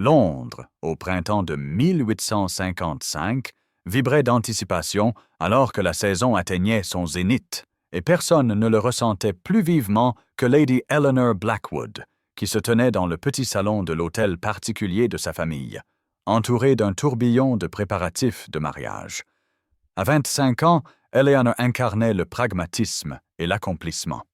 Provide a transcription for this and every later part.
Londres, au printemps de 1855, vibrait d'anticipation alors que la saison atteignait son zénith, et personne ne le ressentait plus vivement que Lady Eleanor Blackwood, qui se tenait dans le petit salon de l'hôtel particulier de sa famille, entourée d'un tourbillon de préparatifs de mariage. À 25 ans, Eleanor incarnait le pragmatisme et l'accomplissement.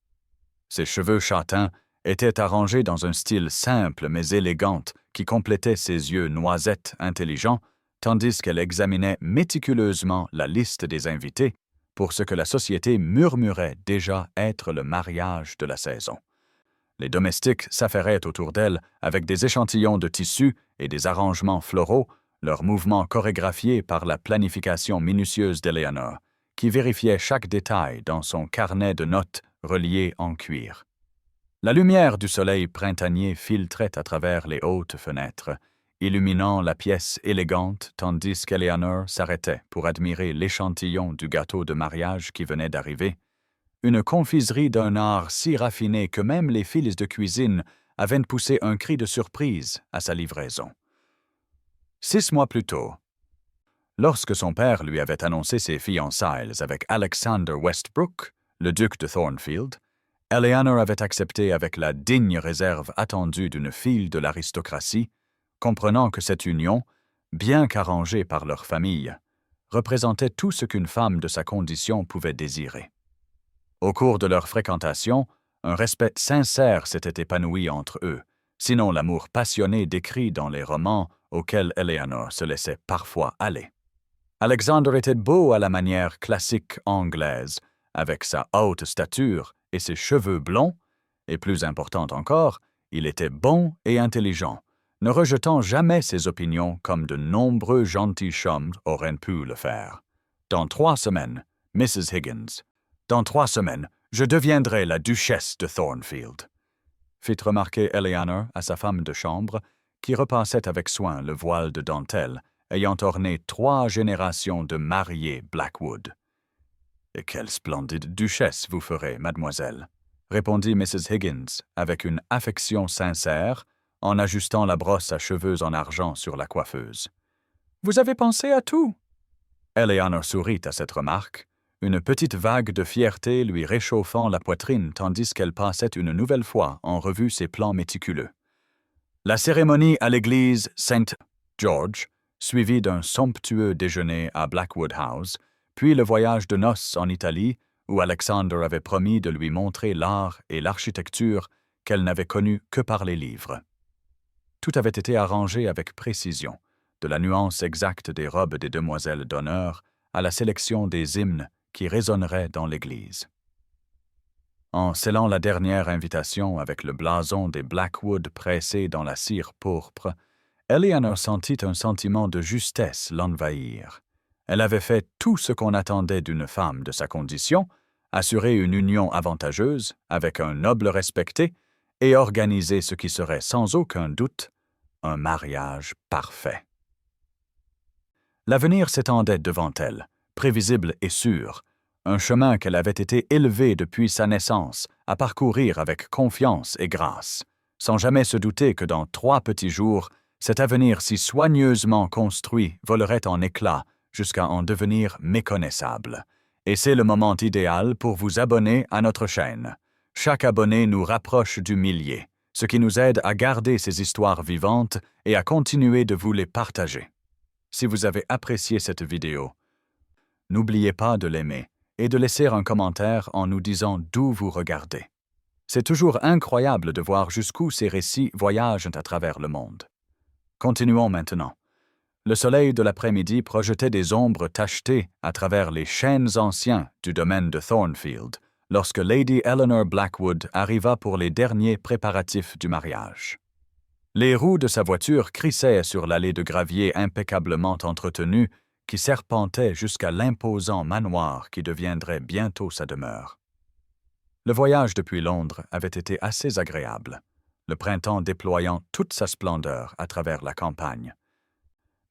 Ses cheveux châtains étaient arrangés dans un style simple mais élégant qui complétait ses yeux noisettes intelligents, tandis qu'elle examinait méticuleusement la liste des invités pour ce que la société murmurait déjà être le mariage de la saison. Les domestiques s'affairaient autour d'elle avec des échantillons de tissus et des arrangements floraux, leurs mouvements chorégraphiés par la planification minutieuse d'Eleanor, qui vérifiait chaque détail dans son carnet de notes relié en cuir. La lumière du soleil printanier filtrait à travers les hautes fenêtres, illuminant la pièce élégante tandis qu'Eleanor s'arrêtait pour admirer l'échantillon du gâteau de mariage qui venait d'arriver, une confiserie d'un art si raffiné que même les filles de cuisine avaient poussé un cri de surprise à sa livraison. 6 mois plus tôt, lorsque son père lui avait annoncé ses fiançailles avec Alexander Westbrook, le duc de Thornfield, Eleanor avait accepté avec la digne réserve attendue d'une fille de l'aristocratie, comprenant que cette union, bien qu'arrangée par leur famille, représentait tout ce qu'une femme de sa condition pouvait désirer. Au cours de leur fréquentation, un respect sincère s'était épanoui entre eux, sinon l'amour passionné décrit dans les romans auxquels Eleanor se laissait parfois aller. Alexander était beau à la manière classique anglaise, avec sa haute stature et ses cheveux blonds, et plus important encore, il était bon et intelligent, ne rejetant jamais ses opinions comme de nombreux gentilshommes auraient pu le faire. Dans 3 semaines, Mrs. Higgins, dans 3 semaines, je deviendrai la duchesse de Thornfield, fit remarquer Eleanor à sa femme de chambre, qui repassait avec soin le voile de dentelle, ayant orné 3 générations de mariés Blackwood. « Et quelle splendide duchesse vous ferez, mademoiselle » répondit Mrs. Higgins avec une affection sincère, en ajustant la brosse à cheveux en argent sur la coiffeuse. « Vous avez pensé à tout » Eleanor sourit à cette remarque, une petite vague de fierté lui réchauffant la poitrine tandis qu'elle passait une nouvelle fois en revue ses plans méticuleux. La cérémonie à l'église St. George, suivie d'un somptueux déjeuner à Blackwood House, puis le voyage de noces en Italie, où Alexander avait promis de lui montrer l'art et l'architecture qu'elle n'avait connus que par les livres. Tout avait été arrangé avec précision, de la nuance exacte des robes des demoiselles d'honneur à la sélection des hymnes qui résonneraient dans l'église. En scellant la dernière invitation avec le blason des Blackwood pressé dans la cire pourpre, Eleanor sentit un sentiment de justesse l'envahir. Elle avait fait tout ce qu'on attendait d'une femme de sa condition, assurer une union avantageuse avec un noble respecté et organiser ce qui serait sans aucun doute un mariage parfait. L'avenir s'étendait devant elle, prévisible et sûr, un chemin qu'elle avait été élevée depuis sa naissance à parcourir avec confiance et grâce, sans jamais se douter que dans 3 petits jours, cet avenir si soigneusement construit volerait en éclats jusqu'à en devenir méconnaissable. Et c'est le moment idéal pour vous abonner à notre chaîne. Chaque abonné nous rapproche du millier, ce qui nous aide à garder ces histoires vivantes et à continuer de vous les partager. Si vous avez apprécié cette vidéo, n'oubliez pas de l'aimer et de laisser un commentaire en nous disant d'où vous regardez. C'est toujours incroyable de voir jusqu'où ces récits voyagent à travers le monde. Continuons maintenant. Le soleil de l'après-midi projetait des ombres tachetées à travers les chênes anciens du domaine de Thornfield, lorsque Lady Eleanor Blackwood arriva pour les derniers préparatifs du mariage. Les roues de sa voiture crissaient sur l'allée de gravier impeccablement entretenue qui serpentait jusqu'à l'imposant manoir qui deviendrait bientôt sa demeure. Le voyage depuis Londres avait été assez agréable, le printemps déployant toute sa splendeur à travers la campagne.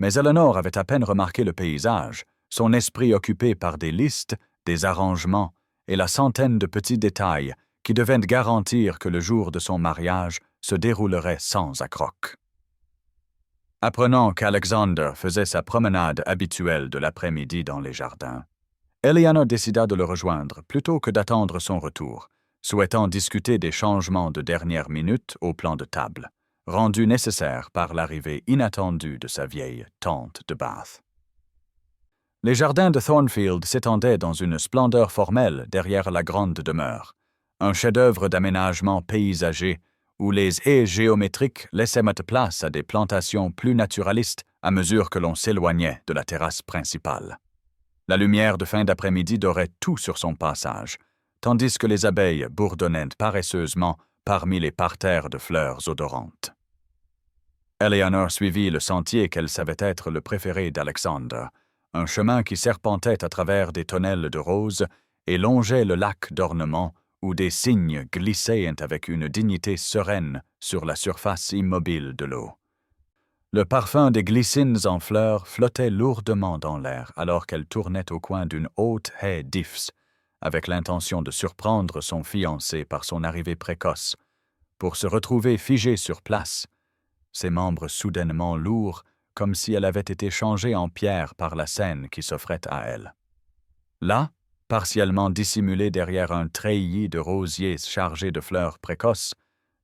Mais Eleanor avait à peine remarqué le paysage, son esprit occupé par des listes, des arrangements et la centaine de petits détails qui devaient garantir que le jour de son mariage se déroulerait sans accroc. Apprenant qu'Alexander faisait sa promenade habituelle de l'après-midi dans les jardins, Eleanor décida de le rejoindre plutôt que d'attendre son retour, souhaitant discuter des changements de dernière minute au plan de table, rendus nécessaires par l'arrivée inattendue de sa vieille tante de Bath. Les jardins de Thornfield s'étendaient dans une splendeur formelle derrière la grande demeure, un chef-d'œuvre d'aménagement paysager où les haies géométriques laissaient mettre place à des plantations plus naturalistes à mesure que l'on s'éloignait de la terrasse principale. La lumière de fin d'après-midi dorait tout sur son passage, tandis que les abeilles bourdonnaient paresseusement parmi les parterres de fleurs odorantes. Eleanor suivit le sentier qu'elle savait être le préféré d'Alexander, un chemin qui serpentait à travers des tonnelles de roses et longeait le lac d'ornement où des cygnes glissaient avec une dignité sereine sur la surface immobile de l'eau. Le parfum des glycines en fleurs flottait lourdement dans l'air alors qu'elle tournait au coin d'une haute haie d'ifs, avec l'intention de surprendre son fiancé par son arrivée précoce, pour se retrouver figée sur place, ses membres soudainement lourds, comme si elle avait été changée en pierre par la scène qui s'offrait à elle. Là, partiellement dissimulé derrière un treillis de rosiers chargés de fleurs précoces,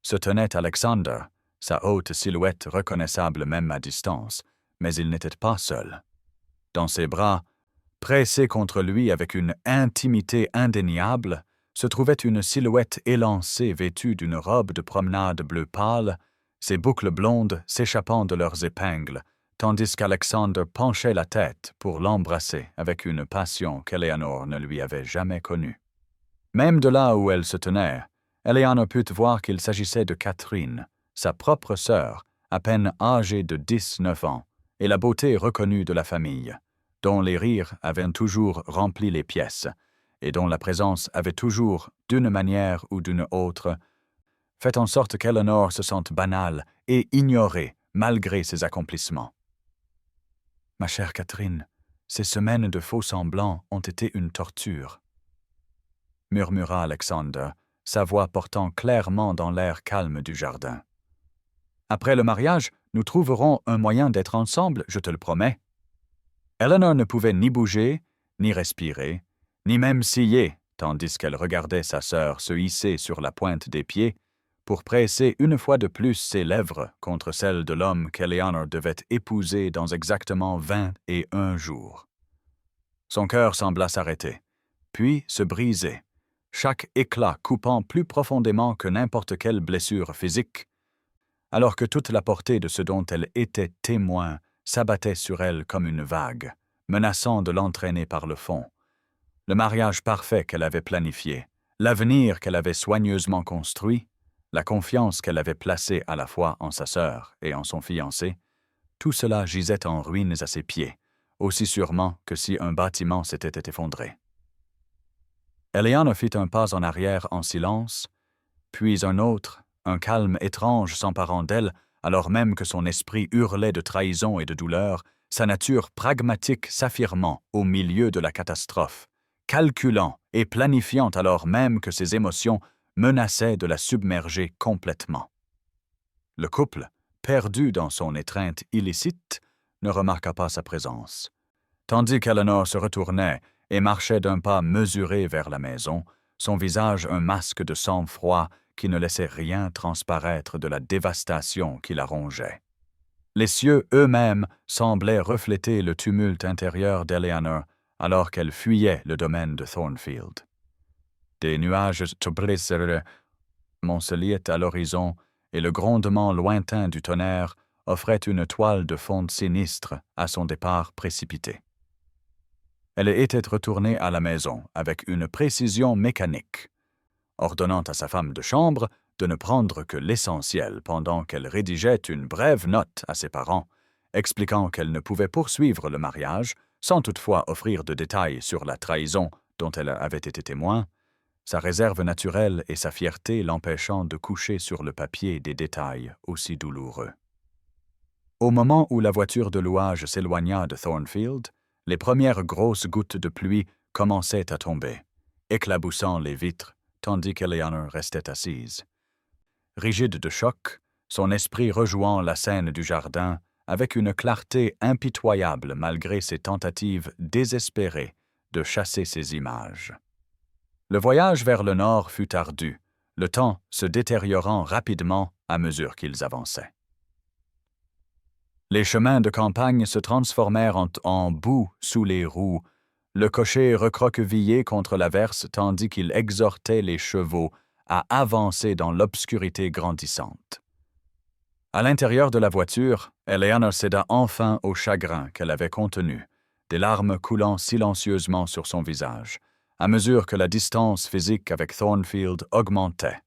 se tenait Alexander, sa haute silhouette reconnaissable même à distance, mais il n'était pas seul. Dans ses bras, pressé contre lui avec une intimité indéniable, se trouvait une silhouette élancée vêtue d'une robe de promenade bleu pâle, ses boucles blondes s'échappant de leurs épingles, tandis qu'Alexander penchait la tête pour l'embrasser avec une passion qu'Eleanor ne lui avait jamais connue. Même de là où elle se tenait, Eleanor put voir qu'il s'agissait de Catherine, sa propre sœur, à peine âgée de 19 ans, et la beauté reconnue de la famille, dont les rires avaient toujours rempli les pièces, et dont la présence avait toujours, d'une manière ou d'une autre, fait en sorte qu'Eleanor se sente banale et ignorée malgré ses accomplissements. « Ma chère Catherine, ces semaines de faux-semblants ont été une torture, » murmura Alexander, sa voix portant clairement dans l'air calme du jardin. « Après le mariage, nous trouverons un moyen d'être ensemble, je te le promets. » Eleanor ne pouvait ni bouger, ni respirer, ni même scier, tandis qu'elle regardait sa sœur se hisser sur la pointe des pieds pour presser une fois de plus ses lèvres contre celles de l'homme qu'Eleanor devait épouser dans exactement 21 jours. Son cœur sembla s'arrêter, puis se briser, chaque éclat coupant plus profondément que n'importe quelle blessure physique, alors que toute la portée de ce dont elle était témoin s'abattait sur elle comme une vague, menaçant de l'entraîner par le fond. Le mariage parfait qu'elle avait planifié, l'avenir qu'elle avait soigneusement construit, la confiance qu'elle avait placée à la fois en sa sœur et en son fiancé, tout cela gisait en ruines à ses pieds, aussi sûrement que si un bâtiment s'était effondré. Eleanor fit un pas en arrière en silence, puis un autre, un calme étrange s'emparant d'elle, alors même que son esprit hurlait de trahison et de douleur, sa nature pragmatique s'affirmant au milieu de la catastrophe, calculant et planifiant alors même que ses émotions menaçaient de la submerger complètement. Le couple, perdu dans son étreinte illicite, ne remarqua pas sa présence. Tandis qu'Eleanor se retournait et marchait d'un pas mesuré vers la maison, son visage un masque de sang-froid qui ne laissait rien transparaître de la dévastation qui la rongeait. Les cieux eux-mêmes semblaient refléter le tumulte intérieur d'Eleanor alors qu'elle fuyait le domaine de Thornfield. Des nuages amoncelaient à l'horizon et le grondement lointain du tonnerre offrait une toile de fond sinistre à son départ précipité. Elle était retournée à la maison avec une précision mécanique, ordonnant à sa femme de chambre de ne prendre que l'essentiel pendant qu'elle rédigeait une brève note à ses parents, expliquant qu'elle ne pouvait poursuivre le mariage sans toutefois offrir de détails sur la trahison dont elle avait été témoin, sa réserve naturelle et sa fierté l'empêchant de coucher sur le papier des détails aussi douloureux. Au moment où la voiture de louage s'éloigna de Thornfield, les premières grosses gouttes de pluie commençaient à tomber, éclaboussant les vitres, tandis qu'Eleanor restait assise. Rigide de choc, son esprit rejouant la scène du jardin, avec une clarté impitoyable malgré ses tentatives désespérées de chasser ces images. Le voyage vers le nord fut ardu, le temps se détériorant rapidement à mesure qu'ils avançaient. Les chemins de campagne se transformèrent en boue sous les roues, le cocher recroquevillé contre l'averse tandis qu'il exhortait les chevaux à avancer dans l'obscurité grandissante. À l'intérieur de la voiture, Eleanor céda enfin au chagrin qu'elle avait contenu, des larmes coulant silencieusement sur son visage, à mesure que la distance physique avec Thornfield augmentait.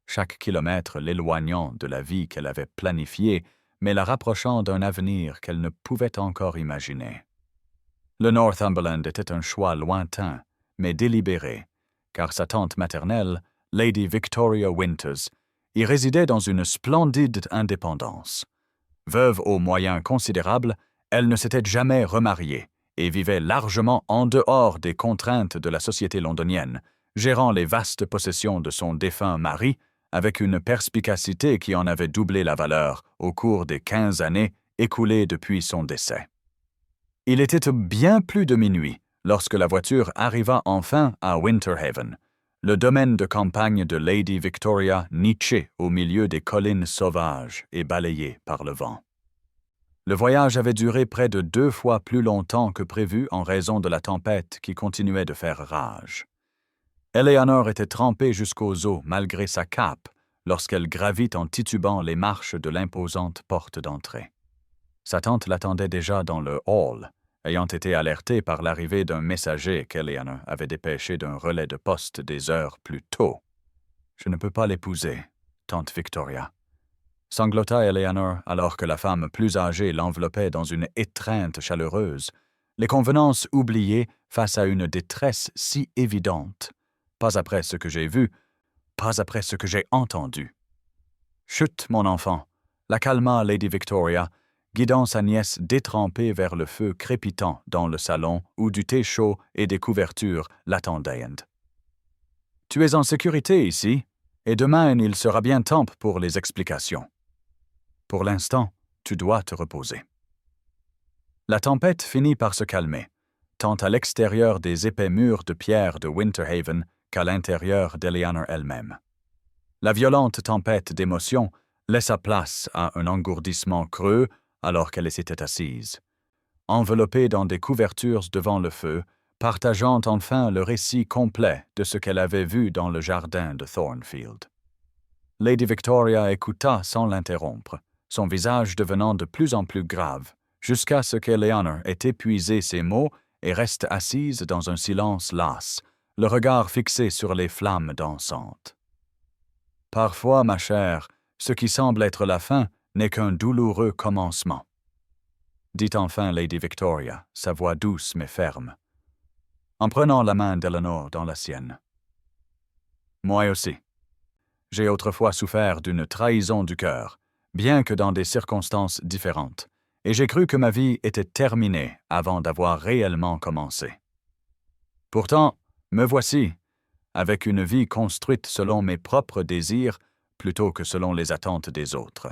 Chaque kilomètre l'éloignant de la vie qu'elle avait planifiée, mais la rapprochant d'un avenir qu'elle ne pouvait encore imaginer. Le Northumberland était un choix lointain, mais délibéré, car sa tante maternelle, Lady Victoria Winters, y résidait dans une splendide indépendance. Veuve aux moyens considérables, elle ne s'était jamais remariée et vivait largement en dehors des contraintes de la société londonienne, gérant les vastes possessions de son défunt mari avec une perspicacité qui en avait doublé la valeur au cours des 15 années écoulées depuis son décès. Il était bien plus de minuit lorsque la voiture arriva enfin à Winterhaven, le domaine de campagne de Lady Victoria niché au milieu des collines sauvages et balayé par le vent. Le voyage avait duré près de 2 fois plus longtemps que prévu en raison de la tempête qui continuait de faire rage. Eleanor était trempée jusqu'aux os malgré sa cape lorsqu'elle gravit en titubant les marches de l'imposante porte d'entrée. Sa tante l'attendait déjà dans le hall, ayant été alertée par l'arrivée d'un messager qu'Eleanor avait dépêché d'un relais de poste des heures plus tôt. « Je ne peux pas l'épouser, tante Victoria. » Sanglota Eleanor alors que la femme plus âgée l'enveloppait dans une étreinte chaleureuse, les convenances oubliées face à une détresse si évidente. Pas après ce que j'ai vu, pas après ce que j'ai entendu. « Chut, mon enfant !» la calma Lady Victoria, guidant sa nièce détrempée vers le feu crépitant dans le salon où du thé chaud et des couvertures l'attendaient. « Tu es en sécurité ici, et demain il sera bien temps pour les explications. Pour l'instant, tu dois te reposer. » La tempête finit par se calmer, tant à l'extérieur des épais murs de pierre de Winterhaven qu'à l'intérieur d'Eleanor elle-même. La violente tempête d'émotions laissa place à un engourdissement creux alors qu'elle s'était assise, enveloppée dans des couvertures devant le feu, partageant enfin le récit complet de ce qu'elle avait vu dans le jardin de Thornfield. Lady Victoria écouta sans l'interrompre, son visage devenant de plus en plus grave, jusqu'à ce qu'Eleanor ait épuisé ses mots et reste assise dans un silence las, le regard fixé sur les flammes dansantes. « Parfois, ma chère, ce qui semble être la fin n'est qu'un douloureux commencement, » dit enfin Lady Victoria, sa voix douce mais ferme, en prenant la main d'Eleanor dans la sienne. « Moi aussi. J'ai autrefois souffert d'une trahison du cœur, bien que dans des circonstances différentes, et j'ai cru que ma vie était terminée avant d'avoir réellement commencé. Pourtant, me voici, avec une vie construite selon mes propres désirs plutôt que selon les attentes des autres. »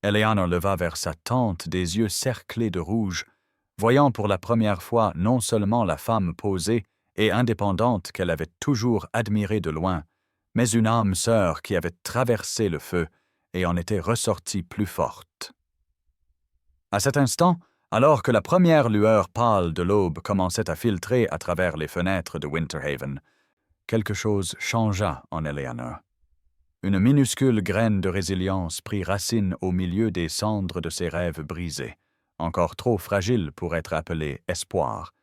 Eleanor leva vers sa tante des yeux cerclés de rouge, voyant pour la première fois non seulement la femme posée et indépendante qu'elle avait toujours admirée de loin, mais une âme sœur qui avait traversé le feu et en était ressortie plus forte. À cet instant, alors que la première lueur pâle de l'aube commençait à filtrer à travers les fenêtres de Winterhaven, quelque chose changea en Eleanor. Une minuscule graine de résilience prit racine au milieu des cendres de ses rêves brisés, encore trop fragiles pour être appelés espoir,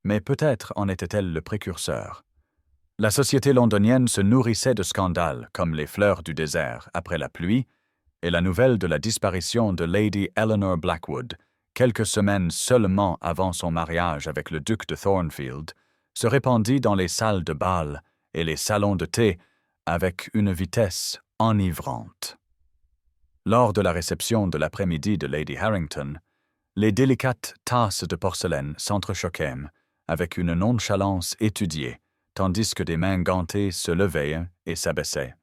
mais peut-être en était-elle le précurseur. La société londonienne se nourrissait de scandales comme les fleurs du désert après la pluie, et la nouvelle de la disparition de Lady Eleanor Blackwood, quelques semaines seulement avant son mariage avec le duc de Thornfield, se répandit dans les salles de bal et les salons de thé avec une vitesse enivrante. Lors de la réception de l'après-midi de Lady Harrington, les délicates tasses de porcelaine s'entrechoquèrent avec une nonchalance étudiée, tandis que des mains gantées se levaient et s'abaissaient,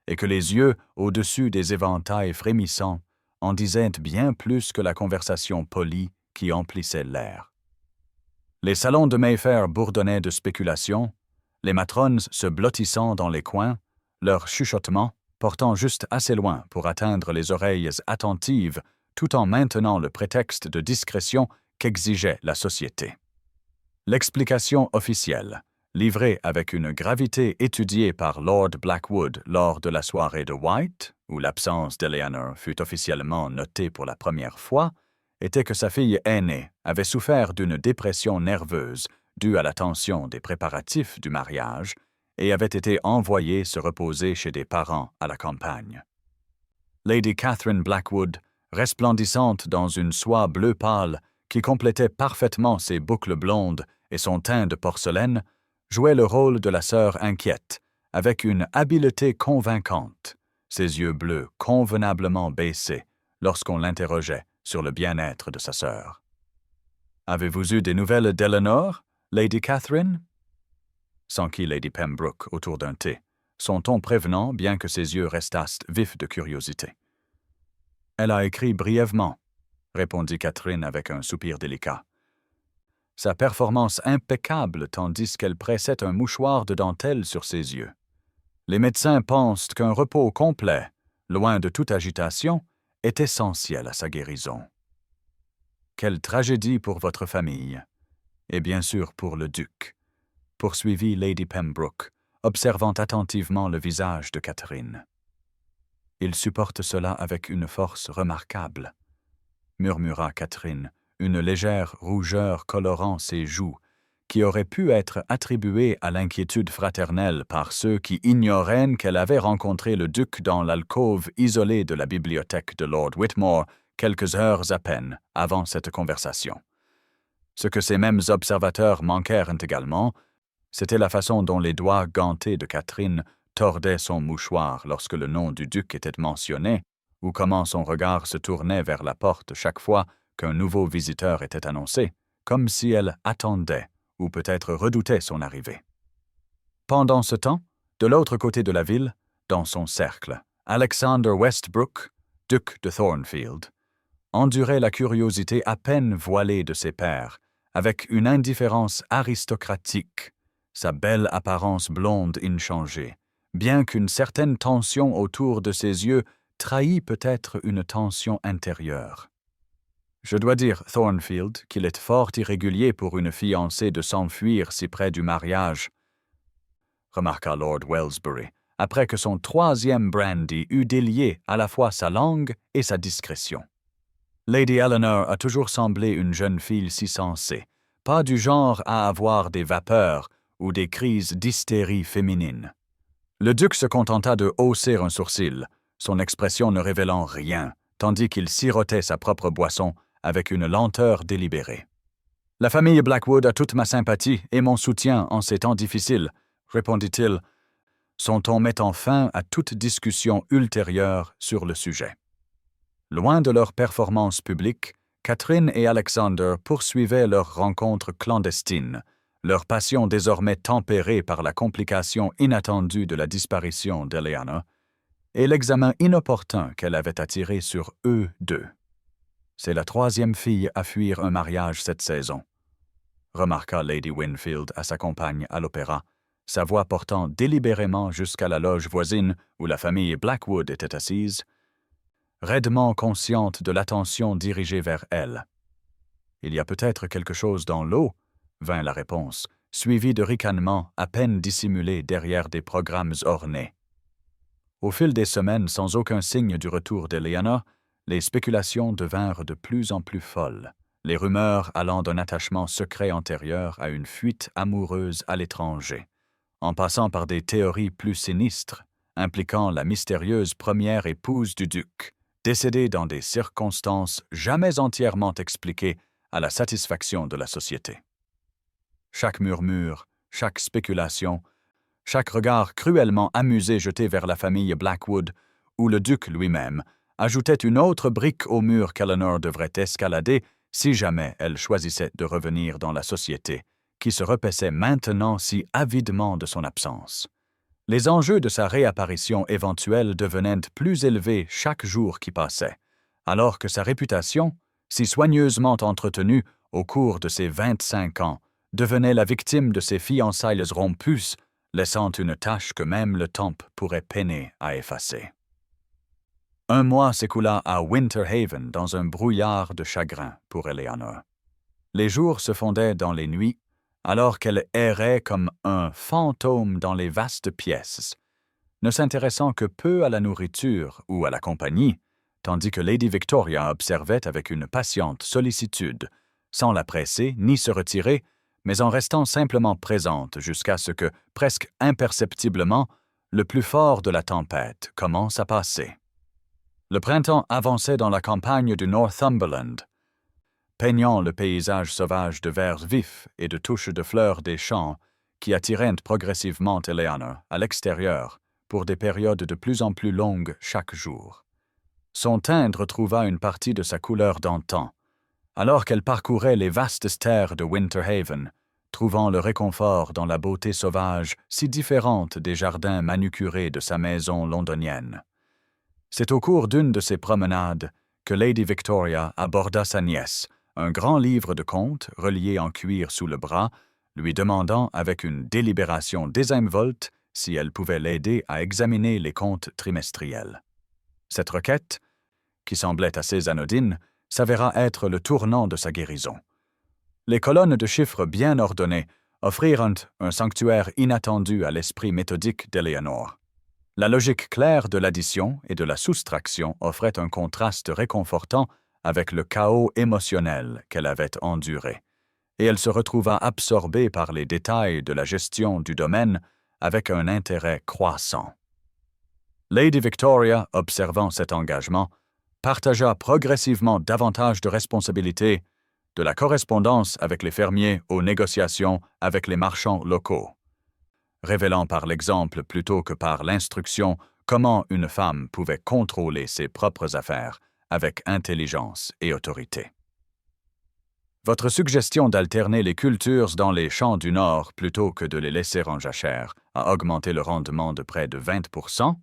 et que les yeux, au-dessus des éventails frémissants, en disaient bien plus que la conversation polie qui emplissait l'air. Les salons de Mayfair bourdonnaient de spéculations, les matrones se blottissant dans les coins, leurs chuchotements portant juste assez loin pour atteindre les oreilles attentives tout en maintenant le prétexte de discrétion qu'exigeait la société. L'explication officielle, livrée avec une gravité étudiée par Lord Blackwood lors de la soirée de White, où l'absence d'Eleanor fut officiellement notée pour la première fois, était que sa fille aînée avait souffert d'une dépression nerveuse due à la tension des préparatifs du mariage et avait été envoyée se reposer chez des parents à la campagne. Lady Catherine Blackwood, resplendissante dans une soie bleu pâle qui complétait parfaitement ses boucles blondes et son teint de porcelaine, jouait le rôle de la sœur inquiète, avec une habileté convaincante, ses yeux bleus convenablement baissés lorsqu'on l'interrogeait sur le bien-être de sa sœur. « Avez-vous eu des nouvelles d'Eleanor, Lady Catherine » s'enquit Lady Pembroke autour d'un thé, son ton prévenant bien que ses yeux restassent vifs de curiosité. « Elle a écrit brièvement, » répondit Catherine avec un soupir délicat. Sa performance impeccable tandis qu'elle pressait un mouchoir de dentelle sur ses yeux. Les médecins pensent qu'un repos complet, loin de toute agitation, est essentiel à sa guérison. Quelle tragédie pour votre famille, et bien sûr pour le duc, poursuivit Lady Pembroke, observant attentivement le visage de Catherine. Il supporte cela avec une force remarquable, murmura Catherine, une légère rougeur colorant ses joues, qui aurait pu être attribuée à l'inquiétude fraternelle par ceux qui ignoraient qu'elle avait rencontré le duc dans l'alcôve isolée de la bibliothèque de Lord Whitmore quelques heures à peine avant cette conversation. Ce que ces mêmes observateurs manquèrent également, c'était la façon dont les doigts gantés de Catherine tordaient son mouchoir lorsque le nom du duc était mentionné, ou comment son regard se tournait vers la porte chaque fois qu'un nouveau visiteur était annoncé, comme si elle attendait ou peut-être redoutait son arrivée. Pendant ce temps, de l'autre côté de la ville, dans son cercle, Alexander Westbrook, duc de Thornfield, endurait la curiosité à peine voilée de ses pairs, avec une indifférence aristocratique, sa belle apparence blonde inchangée, bien qu'une certaine tension autour de ses yeux trahît peut-être une tension intérieure. Je dois dire, Thornfield, qu'il est fort irrégulier pour une fiancée de s'enfuir si près du mariage, remarqua Lord Wellesbury, après que son troisième brandy eut délié à la fois sa langue et sa discrétion. Lady Eleanor a toujours semblé une jeune fille si sensée, pas du genre à avoir des vapeurs ou des crises d'hystérie féminine. Le duc se contenta de hausser un sourcil, son expression ne révélant rien, tandis qu'il sirotait sa propre boisson avec une lenteur délibérée. « La famille Blackwood a toute ma sympathie et mon soutien en ces temps difficiles, » répondit-il, son ton mettant fin à toute discussion ultérieure sur le sujet. Loin de leur performance publique, Catherine et Alexander poursuivaient leur rencontre clandestine, leur passion désormais tempérée par la complication inattendue de la disparition d'Eleanor et l'examen inopportun qu'elle avait attiré sur eux deux. « C'est la troisième fille à fuir un mariage cette saison, » remarqua Lady Winfield à sa compagne à l'opéra, sa voix portant délibérément jusqu'à la loge voisine où la famille Blackwood était assise, raidement consciente de l'attention dirigée vers elle. « Il y a peut-être quelque chose dans l'eau, » vint la réponse, suivie de ricanements à peine dissimulés derrière des programmes ornés. Au fil des semaines, sans aucun signe du retour d'Eleanor, les spéculations devinrent de plus en plus folles, les rumeurs allant d'un attachement secret antérieur à une fuite amoureuse à l'étranger, en passant par des théories plus sinistres, impliquant la mystérieuse première épouse du duc, décédée dans des circonstances jamais entièrement expliquées à la satisfaction de la société. Chaque murmure, chaque spéculation, chaque regard cruellement amusé jeté vers la famille Blackwood, ou le duc lui-même, ajoutait une autre brique au mur qu'Eleanor devrait escalader si jamais elle choisissait de revenir dans la société, qui se repaissait maintenant si avidement de son absence. Les enjeux de sa réapparition éventuelle devenaient plus élevés chaque jour qui passait, alors que sa réputation, si soigneusement entretenue au cours de ses 25 ans, devenait la victime de ses fiançailles rompues, laissant une tache que même le temps pourrait peiner à effacer. Un mois s'écoula à Winter Haven dans un brouillard de chagrin pour Eleanor. Les jours se fondaient dans les nuits, alors qu'elle errait comme un fantôme dans les vastes pièces, ne s'intéressant que peu à la nourriture ou à la compagnie, tandis que Lady Victoria observait avec une patiente sollicitude, sans la presser ni se retirer, mais en restant simplement présente jusqu'à ce que, presque imperceptiblement, le plus fort de la tempête commence à passer. Le printemps avançait dans la campagne du Northumberland, peignant le paysage sauvage de verts vifs et de touches de fleurs des champs qui attiraient progressivement Eleanor à l'extérieur pour des périodes de plus en plus longues chaque jour. Son teint retrouva une partie de sa couleur d'antan, alors qu'elle parcourait les vastes terres de Winter Haven, trouvant le réconfort dans la beauté sauvage si différente des jardins manucurés de sa maison londonienne. C'est au cours d'une de ces promenades que Lady Victoria aborda sa nièce, un grand livre de contes relié en cuir sous le bras, lui demandant avec une délibération désinvolte si elle pouvait l'aider à examiner les comptes trimestriels. Cette requête, qui semblait assez anodine, s'avéra être le tournant de sa guérison. Les colonnes de chiffres bien ordonnées offrirent un sanctuaire inattendu à l'esprit méthodique d'Eleanor. La logique claire de l'addition et de la soustraction offrait un contraste réconfortant avec le chaos émotionnel qu'elle avait enduré, et elle se retrouva absorbée par les détails de la gestion du domaine avec un intérêt croissant. Lady Victoria, observant cet engagement, partagea progressivement davantage de responsabilités, de la correspondance avec les fermiers aux négociations avec les marchands locaux, révélant par l'exemple plutôt que par l'instruction comment une femme pouvait contrôler ses propres affaires avec intelligence et autorité. Votre suggestion d'alterner les cultures dans les champs du Nord plutôt que de les laisser en jachère a augmenté le rendement de près de 20%,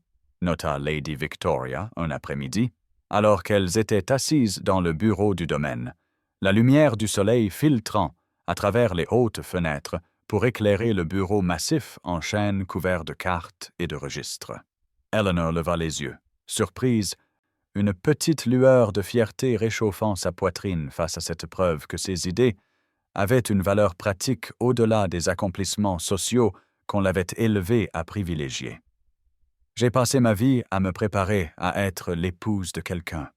nota Lady Victoria un après-midi, alors qu'elles étaient assises dans le bureau du domaine, la lumière du soleil filtrant à travers les hautes fenêtres pour éclairer le bureau massif en chêne couvert de cartes et de registres. Eleanor leva les yeux, surprise, une petite lueur de fierté réchauffant sa poitrine face à cette preuve que ses idées avaient une valeur pratique au-delà des accomplissements sociaux qu'on l'avait élevée à privilégier. J'ai passé ma vie à me préparer à être l'épouse de quelqu'un.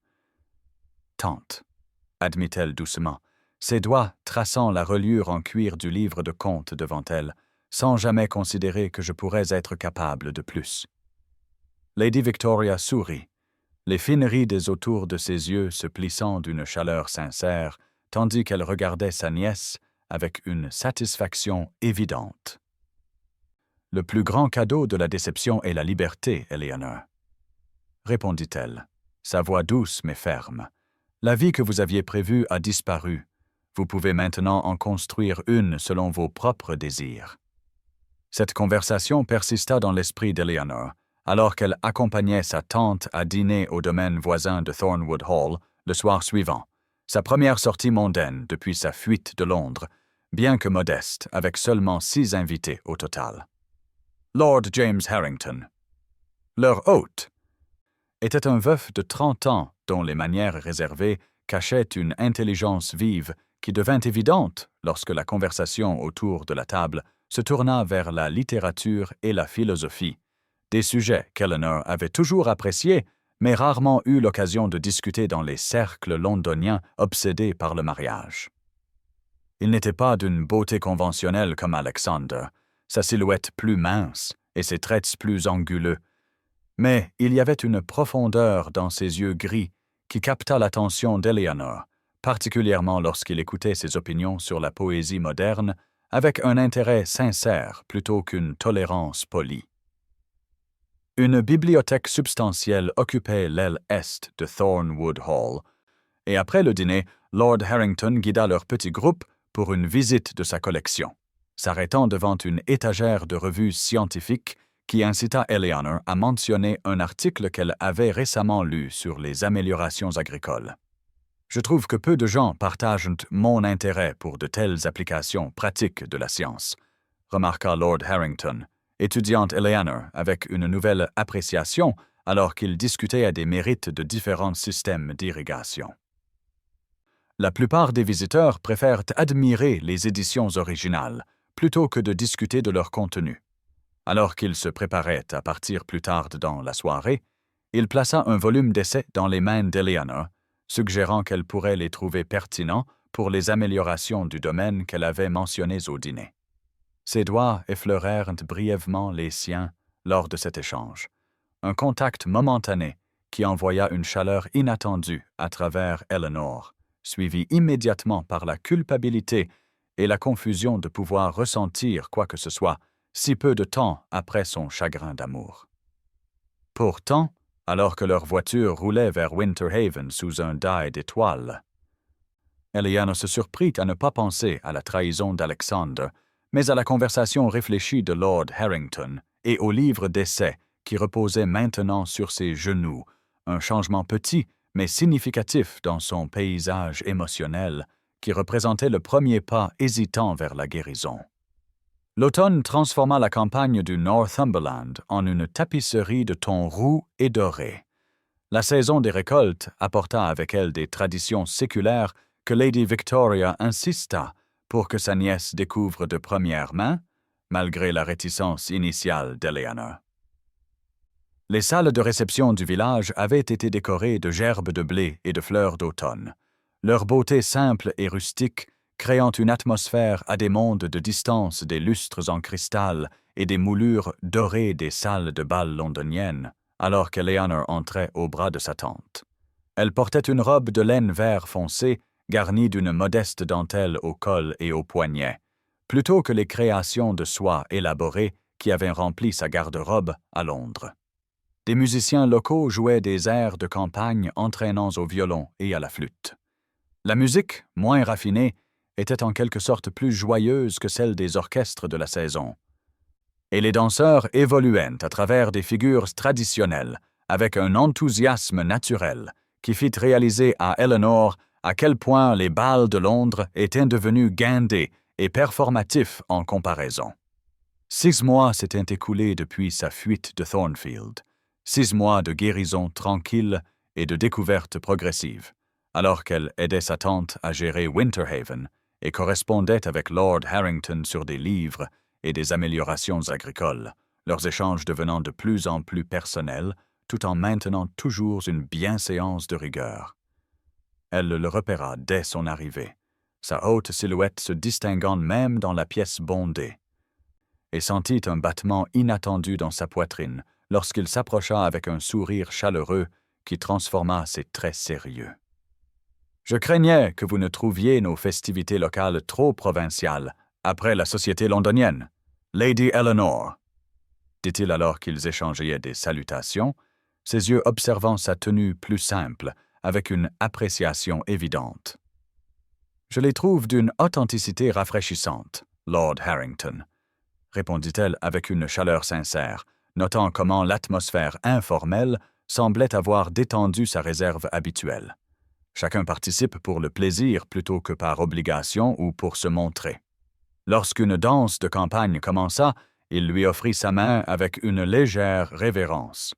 Tante, admit-elle doucement, ses doigts traçant la reliure en cuir du livre de contes devant elle, sans jamais considérer que je pourrais être capable de plus. Lady Victoria sourit, les fines rides autour de ses yeux se plissant d'une chaleur sincère, tandis qu'elle regardait sa nièce avec une satisfaction évidente. Le plus grand cadeau de la déception est la liberté, Eleanor, répondit-elle, sa voix douce mais ferme. La vie que vous aviez prévue a disparu. Vous pouvez maintenant en construire une selon vos propres désirs. Cette conversation persista dans l'esprit d'Eleanor, alors qu'elle accompagnait sa tante à dîner au domaine voisin de Thornwood Hall le soir suivant, sa première sortie mondaine depuis sa fuite de Londres, bien que modeste, avec seulement 6 invités au total. Lord James Harrington, leur hôte, était un veuf de 30 ans dont les manières réservées cachaient une intelligence vive qui devint évidente lorsque la conversation autour de la table se tourna vers la littérature et la philosophie, des sujets qu'Eleanor avait toujours appréciés, mais rarement eu l'occasion de discuter dans les cercles londoniens obsédés par le mariage. Il n'était pas d'une beauté conventionnelle comme Alexander, sa silhouette plus mince et ses traits plus anguleux, mais il y avait une profondeur dans ses yeux gris qui capta l'attention d'Eleanor, particulièrement lorsqu'il écoutait ses opinions sur la poésie moderne avec un intérêt sincère plutôt qu'une tolérance polie. Une bibliothèque substantielle occupait l'aile est de Thornwood Hall, et après le dîner, Lord Harrington guida leur petit groupe pour une visite de sa collection, s'arrêtant devant une étagère de revues scientifiques qui incita Eleanor à mentionner un article qu'elle avait récemment lu sur les améliorations agricoles. « Je trouve que peu de gens partagent mon intérêt pour de telles applications pratiques de la science », remarqua Lord Harrington, étudiant Eleanor avec une nouvelle appréciation alors qu'il discutait des mérites de différents systèmes d'irrigation. La plupart des visiteurs préfèrent admirer les éditions originales plutôt que de discuter de leur contenu. Alors qu'il se préparait à partir plus tard dans la soirée, il plaça un volume d'essais dans les mains d'Eleanor, suggérant qu'elle pourrait les trouver pertinents pour les améliorations du domaine qu'elle avait mentionnées au dîner. Ses doigts effleurèrent brièvement les siens lors de cet échange, un contact momentané qui envoya une chaleur inattendue à travers Eleanor, suivi immédiatement par la culpabilité et la confusion de pouvoir ressentir quoi que ce soit si peu de temps après son chagrin d'amour. Pourtant, alors que leur voiture roulait vers Winter Haven sous un dais d'étoiles, Eleanor se surprit à ne pas penser à la trahison d'Alexander, mais à la conversation réfléchie de Lord Harrington et au livre d'essais qui reposait maintenant sur ses genoux, un changement petit mais significatif dans son paysage émotionnel qui représentait le premier pas hésitant vers la guérison. L'automne transforma la campagne du Northumberland en une tapisserie de tons roux et dorés. La saison des récoltes apporta avec elle des traditions séculaires que Lady Victoria insista pour que sa nièce découvre de première main, malgré la réticence initiale d'Eleanor. Les salles de réception du village avaient été décorées de gerbes de blé et de fleurs d'automne, leur beauté simple et rustique créant une atmosphère à des mondes de distance des lustres en cristal et des moulures dorées des salles de bal londoniennes, alors qu'Eleanor entrait au bras de sa tante. Elle portait une robe de laine vert foncé garnie d'une modeste dentelle au col et aux poignets, plutôt que les créations de soie élaborées qui avaient rempli sa garde-robe à Londres. Des musiciens locaux jouaient des airs de campagne entraînants au violon et à la flûte. La musique, moins raffinée, était en quelque sorte plus joyeuse que celle des orchestres de la saison. Et les danseurs évoluaient à travers des figures traditionnelles, avec un enthousiasme naturel, qui fit réaliser à Eleanor à quel point les bals de Londres étaient devenus guindés et performatifs en comparaison. 6 mois s'étaient écoulés depuis sa fuite de Thornfield, 6 mois de guérison tranquille et de découverte progressive, alors qu'elle aidait sa tante à gérer Winter Haven et correspondait avec Lord Harrington sur des livres et des améliorations agricoles, leurs échanges devenant de plus en plus personnels, tout en maintenant toujours une bienséance de rigueur. Elle le repéra dès son arrivée, sa haute silhouette se distinguant même dans la pièce bondée, et sentit un battement inattendu dans sa poitrine lorsqu'il s'approcha avec un sourire chaleureux qui transforma ses traits sérieux. « Je craignais que vous ne trouviez nos festivités locales trop provinciales après la société londonienne. Lady Eleanor, » dit-il alors qu'ils échangeaient des salutations, ses yeux observant sa tenue plus simple, avec une appréciation évidente. « Je les trouve d'une authenticité rafraîchissante, Lord Harrington, » répondit-elle avec une chaleur sincère, notant comment l'atmosphère informelle semblait avoir détendu sa réserve habituelle. Chacun participe pour le plaisir plutôt que par obligation ou pour se montrer. Lorsqu'une danse de campagne commença, il lui offrit sa main avec une légère révérence,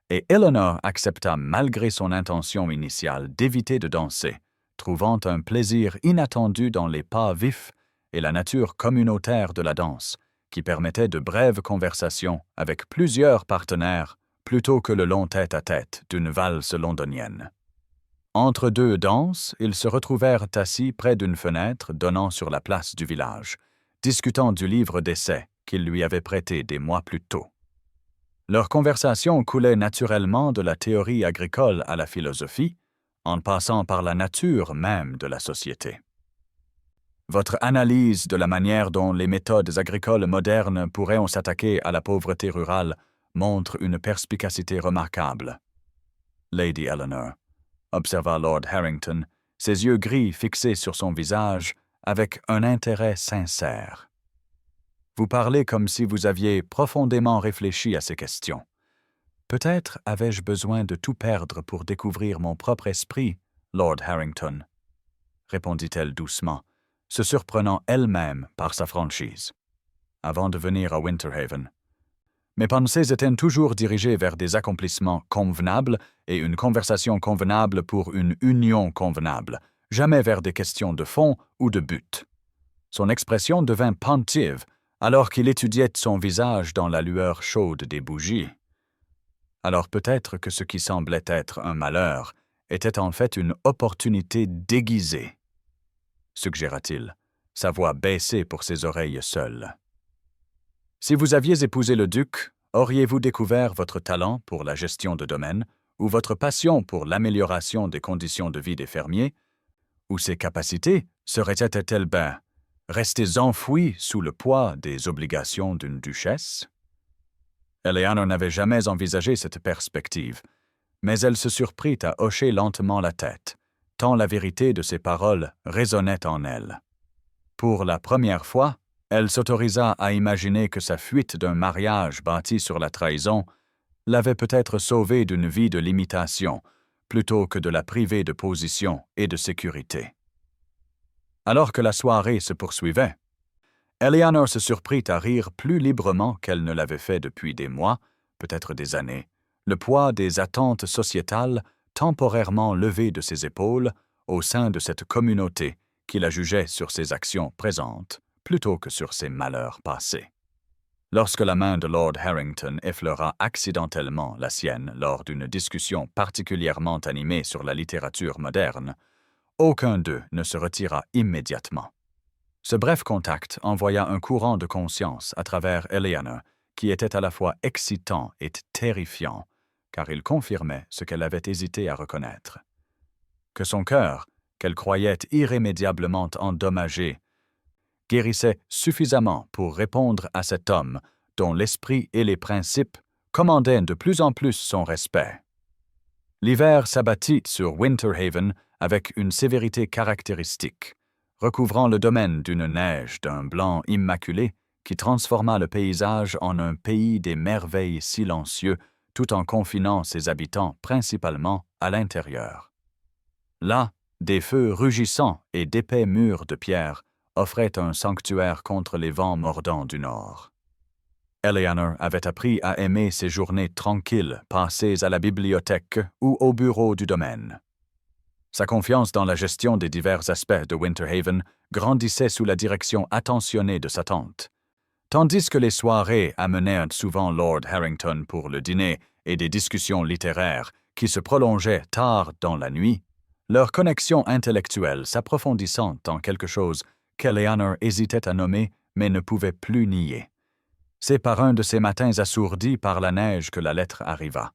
et Eleanor accepta malgré son intention initiale d'éviter de danser, trouvant un plaisir inattendu dans les pas vifs et la nature communautaire de la danse, qui permettait de brèves conversations avec plusieurs partenaires plutôt que le long tête-à-tête d'une valse londonienne. Entre 2 danses, ils se retrouvèrent assis près d'une fenêtre donnant sur la place du village, discutant du livre d'essais qu'il lui avait prêté des mois plus tôt. Leur conversation coulait naturellement de la théorie agricole à la philosophie, en passant par la nature même de la société. Votre analyse de la manière dont les méthodes agricoles modernes pourraient s'attaquer à la pauvreté rurale montre une perspicacité remarquable. Lady Eleanor, observa Lord Harrington, ses yeux gris fixés sur son visage avec un intérêt sincère. Vous parlez comme si vous aviez profondément réfléchi à ces questions. Peut-être avais-je besoin de tout perdre pour découvrir mon propre esprit, Lord Harrington, répondit-elle doucement, se surprenant elle-même par sa franchise. Avant de venir à Winterhaven, mes pensées étaient toujours dirigées vers des accomplissements convenables et une conversation convenable pour une union convenable, jamais vers des questions de fond ou de but. Son expression devint pensive alors qu'il étudiait son visage dans la lueur chaude des bougies. Alors peut-être que ce qui semblait être un malheur était en fait une opportunité déguisée, suggéra-t-il, sa voix baissée pour ses oreilles seules. Si vous aviez épousé le duc, auriez-vous découvert votre talent pour la gestion de domaine ou votre passion pour l'amélioration des conditions de vie des fermiers, ou ses capacités seraient-elles restées enfouies sous le poids des obligations d'une duchesse? Eleanor n'avait jamais envisagé cette perspective, mais elle se surprit à hocher lentement la tête, tant la vérité de ses paroles résonnait en elle. Pour la première fois, elle s'autorisa à imaginer que sa fuite d'un mariage bâti sur la trahison l'avait peut-être sauvée d'une vie de limitation, plutôt que de la priver de position et de sécurité. Alors que la soirée se poursuivait, Eleanor se surprit à rire plus librement qu'elle ne l'avait fait depuis des mois, peut-être des années, le poids des attentes sociétales temporairement levé de ses épaules au sein de cette communauté qui la jugeait sur ses actions présentes plutôt que sur ses malheurs passés. Lorsque la main de Lord Harrington effleura accidentellement la sienne lors d'une discussion particulièrement animée sur la littérature moderne, aucun d'eux ne se retira immédiatement. Ce bref contact envoya un courant de conscience à travers Eleanor qui était à la fois excitant et terrifiant, car il confirmait ce qu'elle avait hésité à reconnaître. Que son cœur, qu'elle croyait irrémédiablement endommagé, guérissait suffisamment pour répondre à cet homme dont l'esprit et les principes commandaient de plus en plus son respect. L'hiver s'abattit sur Winterhaven avec une sévérité caractéristique, recouvrant le domaine d'une neige d'un blanc immaculé qui transforma le paysage en un pays des merveilles silencieux tout en confinant ses habitants principalement à l'intérieur. Là, des feux rugissants et d'épais murs de pierre offraient un sanctuaire contre les vents mordants du nord. Eleanor avait appris à aimer ces journées tranquilles passées à la bibliothèque ou au bureau du domaine. Sa confiance dans la gestion des divers aspects de Winterhaven grandissait sous la direction attentionnée de sa tante. Tandis que les soirées amenaient souvent Lord Harrington pour le dîner et des discussions littéraires qui se prolongeaient tard dans la nuit, leur connexion intellectuelle s'approfondissant en quelque chose qu'Eleanor hésitait à nommer mais ne pouvait plus nier. C'est par un de ces matins assourdis par la neige que la lettre arriva.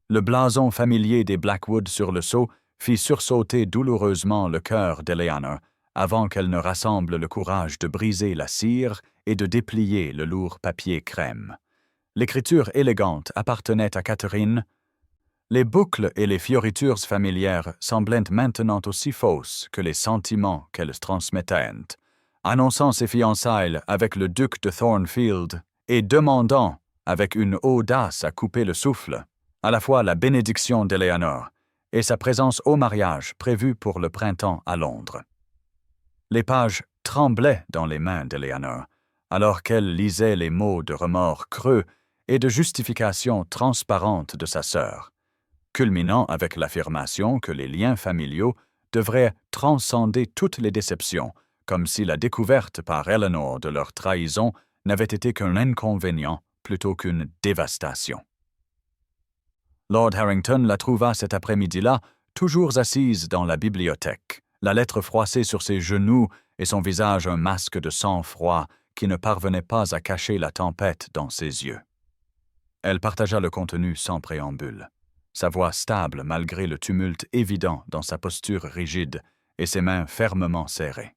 Le blason familier des Blackwood sur le sceau fit sursauter douloureusement le cœur d'Eleanor avant qu'elle ne rassemble le courage de briser la cire et de déplier le lourd papier crème. L'écriture élégante appartenait à Catherine. Les boucles et les fioritures familières semblaient maintenant aussi fausses que les sentiments qu'elles transmettaient, annonçant ses fiançailles avec le duc de Thornfield et demandant, avec une audace à couper le souffle, à la fois la bénédiction d'Eleanor et sa présence au mariage prévu pour le printemps à Londres. Les pages tremblaient dans les mains d'Eleanor, alors qu'elle lisait les mots de remords creux et de justification transparente de sa sœur, culminant avec l'affirmation que les liens familiaux devraient transcender toutes les déceptions, comme si la découverte par Eleanor de leur trahison n'avait été qu'un inconvénient plutôt qu'une dévastation. Lord Harrington la trouva cet après-midi-là toujours assise dans la bibliothèque, la lettre froissée sur ses genoux et son visage un masque de sang-froid qui ne parvenait pas à cacher la tempête dans ses yeux. Elle partagea le contenu sans préambule, sa voix stable malgré le tumulte évident dans sa posture rigide et ses mains fermement serrées.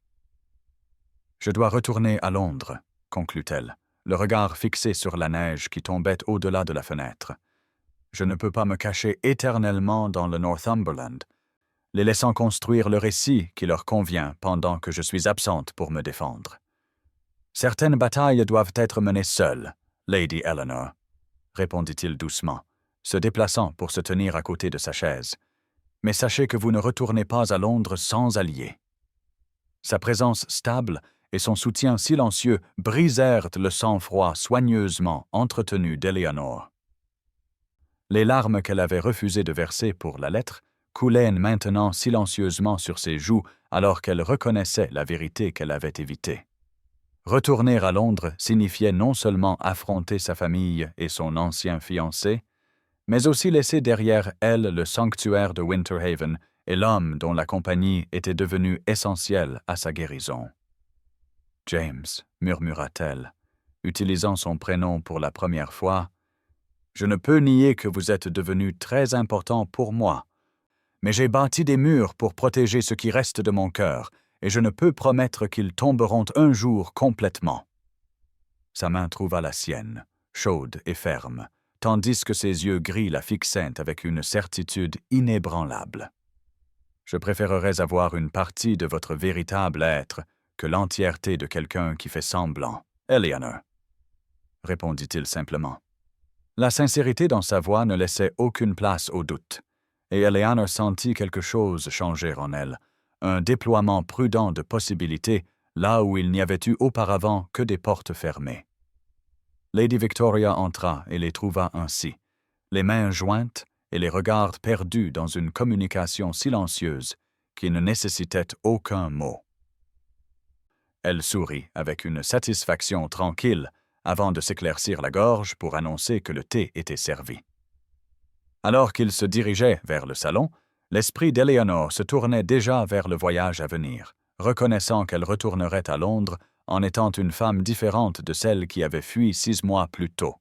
« Je dois retourner à Londres », conclut-elle, le regard fixé sur la neige qui tombait au-delà de la fenêtre. « Je ne peux pas me cacher éternellement dans le Northumberland, les laissant construire le récit qui leur convient pendant que je suis absente pour me défendre. » Certaines batailles doivent être menées seules, Lady Eleanor, répondit-il doucement, se déplaçant pour se tenir à côté de sa chaise. Mais sachez que vous ne retournez pas à Londres sans alliés. Sa présence stable et son soutien silencieux brisèrent le sang-froid soigneusement entretenu d'Éléonore. Les larmes qu'elle avait refusé de verser pour la lettre coulaient maintenant silencieusement sur ses joues alors qu'elle reconnaissait la vérité qu'elle avait évitée. Retourner à Londres signifiait non seulement affronter sa famille et son ancien fiancé, mais aussi laisser derrière elle le sanctuaire de Winterhaven et l'homme dont la compagnie était devenue essentielle à sa guérison. « James », murmura-t-elle, utilisant son prénom pour la première fois, « je ne peux nier que vous êtes devenu très important pour moi, mais j'ai bâti des murs pour protéger ce qui reste de mon cœur, et je ne peux promettre qu'ils tomberont un jour complètement. » Sa main trouva la sienne, chaude et ferme, tandis que ses yeux gris la fixaient avec une certitude inébranlable. « Je préférerais avoir une partie de votre véritable être que l'entièreté de quelqu'un qui fait semblant, Eleanor, » répondit-il simplement. La sincérité dans sa voix ne laissait aucune place au doute, et Eleanor sentit quelque chose changer en elle, un déploiement prudent de possibilités là où il n'y avait eu auparavant que des portes fermées. Lady Victoria entra et les trouva ainsi, les mains jointes et les regards perdus dans une communication silencieuse qui ne nécessitait aucun mot. Elle sourit avec une satisfaction tranquille avant de s'éclaircir la gorge pour annoncer que le thé était servi. Alors qu'il se dirigeait vers le salon, l'esprit d'Éléonore se tournait déjà vers le voyage à venir, reconnaissant qu'elle retournerait à Londres en étant une femme différente de celle qui avait fui 6 mois plus tôt.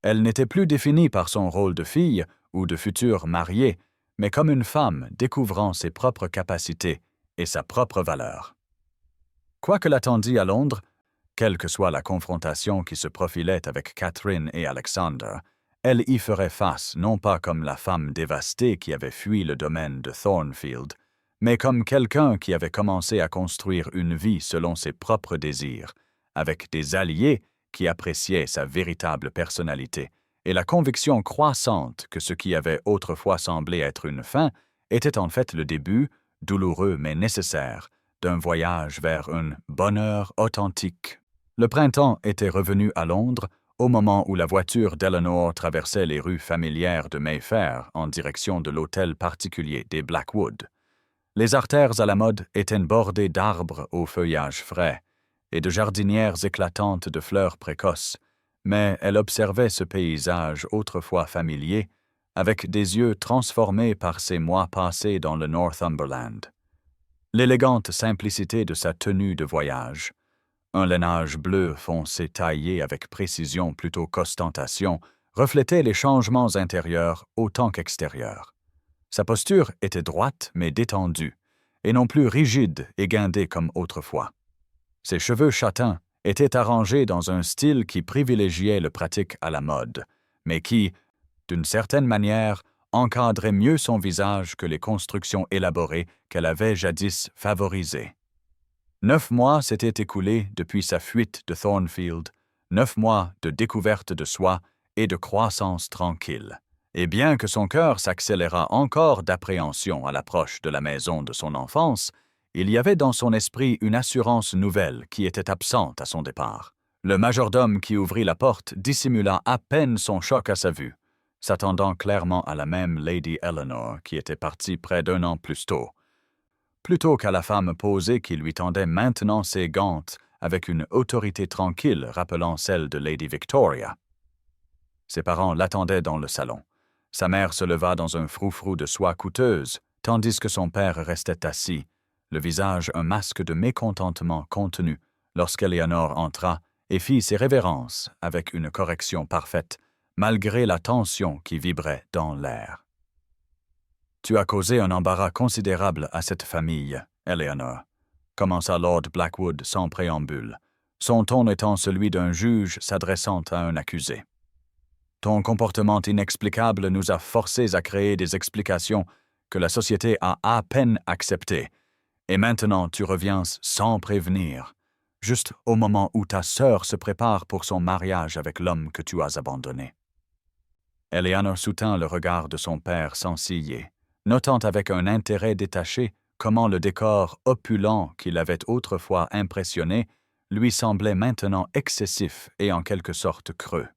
Elle n'était plus définie par son rôle de fille ou de future mariée, mais comme une femme découvrant ses propres capacités et sa propre valeur. Quoi que l'attendît à Londres, quelle que soit la confrontation qui se profilait avec Catherine et Alexander, elle y ferait face non pas comme la femme dévastée qui avait fui le domaine de Thornfield, mais comme quelqu'un qui avait commencé à construire une vie selon ses propres désirs, avec des alliés qui appréciaient sa véritable personnalité, et la conviction croissante que ce qui avait autrefois semblé être une fin était en fait le début, douloureux mais nécessaire, d'un voyage vers un bonheur authentique. Le printemps était revenu à Londres au moment où la voiture d'Eleanor traversait les rues familières de Mayfair en direction de l'hôtel particulier des Blackwood. Les artères à la mode étaient bordées d'arbres au feuillage frais et de jardinières éclatantes de fleurs précoces, mais elle observait ce paysage autrefois familier avec des yeux transformés par ces mois passés dans le Northumberland. L'élégante simplicité de sa tenue de voyage, un lainage bleu foncé taillé avec précision plutôt qu'ostentation, reflétait les changements intérieurs autant qu'extérieurs. Sa posture était droite mais détendue, et non plus rigide et guindée comme autrefois. Ses cheveux châtains étaient arrangés dans un style qui privilégiait le pratique à la mode, mais qui, d'une certaine manière, encadrait mieux son visage que les constructions élaborées qu'elle avait jadis favorisées. 9 mois s'étaient écoulés depuis sa fuite de Thornfield, 9 mois de découverte de soi et de croissance tranquille. Et bien que son cœur s'accélérât encore d'appréhension à l'approche de la maison de son enfance, il y avait dans son esprit une assurance nouvelle qui était absente à son départ. Le majordome qui ouvrit la porte dissimula à peine son choc à sa vue, s'attendant clairement à la même Lady Eleanor qui était partie près d'1 an plus tôt, plutôt qu'à la femme posée qui lui tendait maintenant ses gantes avec une autorité tranquille rappelant celle de Lady Victoria. Ses parents l'attendaient dans le salon. Sa mère se leva dans un froufrou de soie coûteuse, tandis que son père restait assis, le visage un masque de mécontentement contenu, lorsqu'Éléonore entra et fit ses révérences avec une correction parfaite, malgré la tension qui vibrait dans l'air. « Tu as causé un embarras considérable à cette famille, Éléonore, » commença Lord Blackwood sans préambule, son ton étant celui d'un juge s'adressant à un accusé. Ton comportement inexplicable nous a forcés à créer des explications que la société a à peine acceptées, et maintenant tu reviens sans prévenir. juste au moment où ta sœur se prépare pour son mariage avec l'homme que tu as abandonné. Eleanor soutint le regard de son père sans ciller, notant avec un intérêt détaché comment le décor opulent qui l'avait autrefois impressionné lui semblait maintenant excessif et en quelque sorte creux.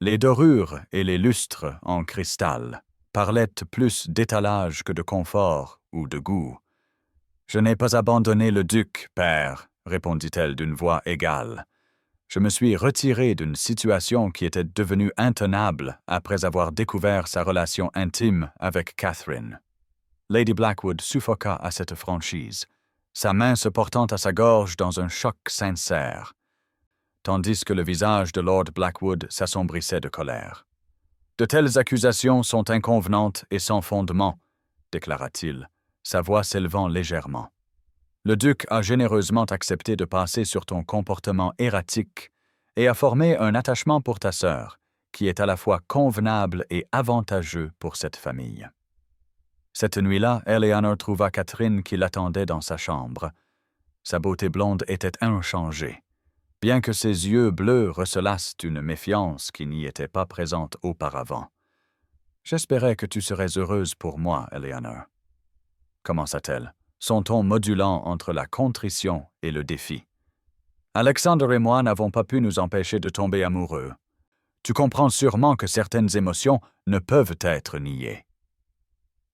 Les dorures et les lustres en cristal parlaient plus d'étalage que de confort ou de goût. « Je n'ai pas abandonné le duc, père, » répondit-elle d'une voix égale. « Je me suis retiré d'une situation qui était devenue intenable après avoir découvert sa relation intime avec Catherine. » Lady Blackwood suffoqua à cette franchise, sa main se portant à sa gorge dans un choc sincère, tandis que le visage de Lord Blackwood s'assombrissait de colère. « De telles accusations sont inconvenantes et sans fondement, » déclara-t-il, sa voix s'élevant légèrement. « Le duc a généreusement accepté de passer sur ton comportement erratique et a formé un attachement pour ta sœur, qui est à la fois convenable et avantageux pour cette famille. » Cette nuit-là, Eleanor trouva Catherine qui l'attendait dans sa chambre. Sa beauté blonde était inchangée, bien que ses yeux bleus recelassent une méfiance qui n'y était pas présente auparavant. « J'espérais que tu serais heureuse pour moi, Eleanor. » commença-t-elle, son ton modulant entre la contrition et le défi. « Alexander et moi n'avons pas pu nous empêcher de tomber amoureux. Tu comprends sûrement que certaines émotions ne peuvent être niées. »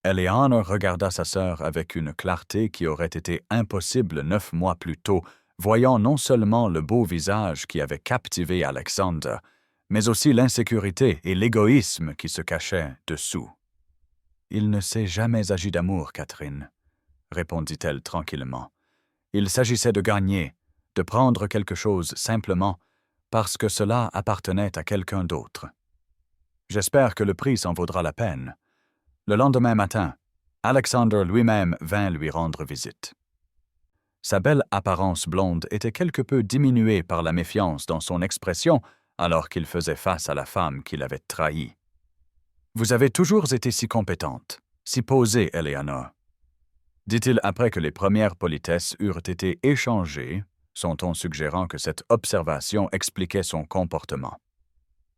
Eleanor regarda sa sœur avec une clarté qui aurait été impossible 9 mois plus tôt, voyant non seulement le beau visage qui avait captivé Alexander, mais aussi l'insécurité et l'égoïsme qui se cachaient dessous. « Il ne s'est jamais agi d'amour, Catherine, » répondit-elle tranquillement. « Il s'agissait de gagner, de prendre quelque chose simplement parce que cela appartenait à quelqu'un d'autre. J'espère que le prix s'en vaudra la peine. » Le lendemain matin, Alexander lui-même vint lui rendre visite. Sa belle apparence blonde était quelque peu diminuée par la méfiance dans son expression alors qu'il faisait face à la femme qui l'avait trahi. « Vous avez toujours été si compétente, si posée, Eleanor, » dit-il après que les premières politesses eurent été échangées, son ton suggérant que cette observation expliquait son comportement.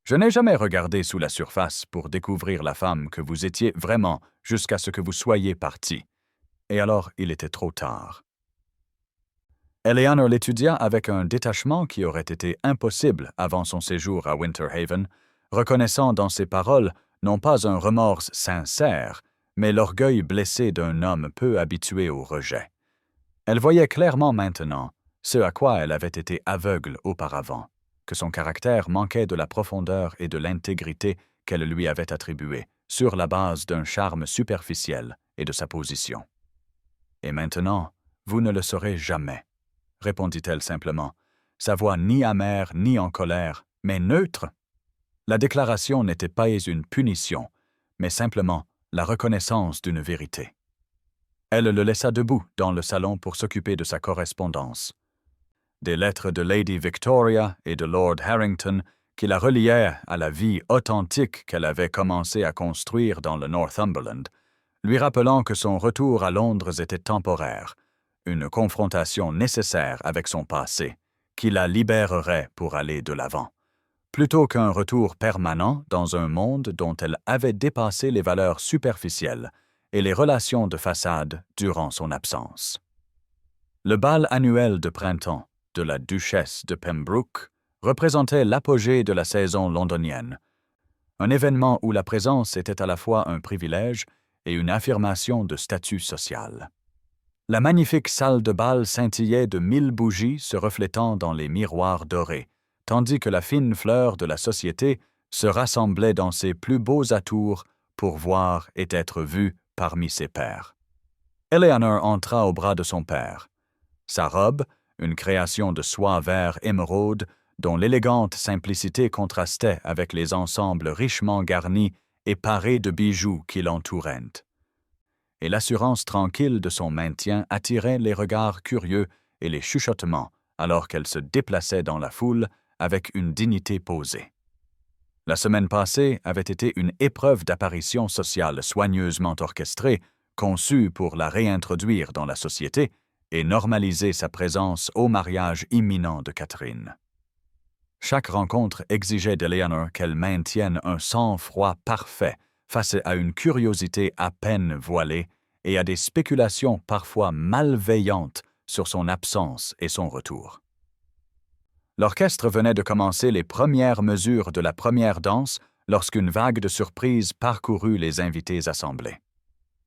« Je n'ai jamais regardé sous la surface pour découvrir la femme que vous étiez vraiment jusqu'à ce que vous soyez parti. Et alors, il était trop tard. » Eleanor l'étudia avec un détachement qui aurait été impossible avant son séjour à Winter Haven, reconnaissant dans ses paroles non pas un remords sincère, mais l'orgueil blessé d'un homme peu habitué au rejet. Elle voyait clairement maintenant ce à quoi elle avait été aveugle auparavant, que son caractère manquait de la profondeur et de l'intégrité qu'elle lui avait attribuées, sur la base d'un charme superficiel et de sa position. « Et maintenant, vous ne le saurez jamais, » répondit-elle simplement, sa voix ni amère ni en colère, mais neutre. La déclaration n'était pas une punition, mais simplement la reconnaissance d'une vérité. Elle le laissa debout dans le salon pour s'occuper de sa correspondance. Des lettres de Lady Victoria et de Lord Harrington qui la reliaient à la vie authentique qu'elle avait commencé à construire dans le Northumberland, lui rappelant que son retour à Londres était temporaire, une confrontation nécessaire avec son passé, qui la libérerait pour aller de l'avant, plutôt qu'un retour permanent dans un monde dont elle avait dépassé les valeurs superficielles et les relations de façade durant son absence. Le bal annuel de printemps de la duchesse de Pembroke représentait l'apogée de la saison londonienne, un événement où la présence était à la fois un privilège et une affirmation de statut social. La magnifique salle de bal scintillait de 1000 bougies se reflétant dans les miroirs dorés, tandis que la fine fleur de la société se rassemblait dans ses plus beaux atours pour voir et être vue parmi ses pairs. Eleanor entra au bras de son père. Sa robe, une création de soie vert émeraude, dont l'élégante simplicité contrastait avec les ensembles richement garnis et parés de bijoux qui l'entouraient. Et l'assurance tranquille de son maintien attirait les regards curieux et les chuchotements alors qu'elle se déplaçait dans la foule avec une dignité posée. La semaine passée avait été une épreuve d'apparition sociale soigneusement orchestrée, conçue pour la réintroduire dans la société et normaliser sa présence au mariage imminent de Catherine. Chaque rencontre exigeait d'Eleanor qu'elle maintienne un sang-froid parfait face à une curiosité à peine voilée et à des spéculations parfois malveillantes sur son absence et son retour. L'orchestre venait de commencer les premières mesures de la première danse lorsqu'une vague de surprise parcourut les invités assemblés.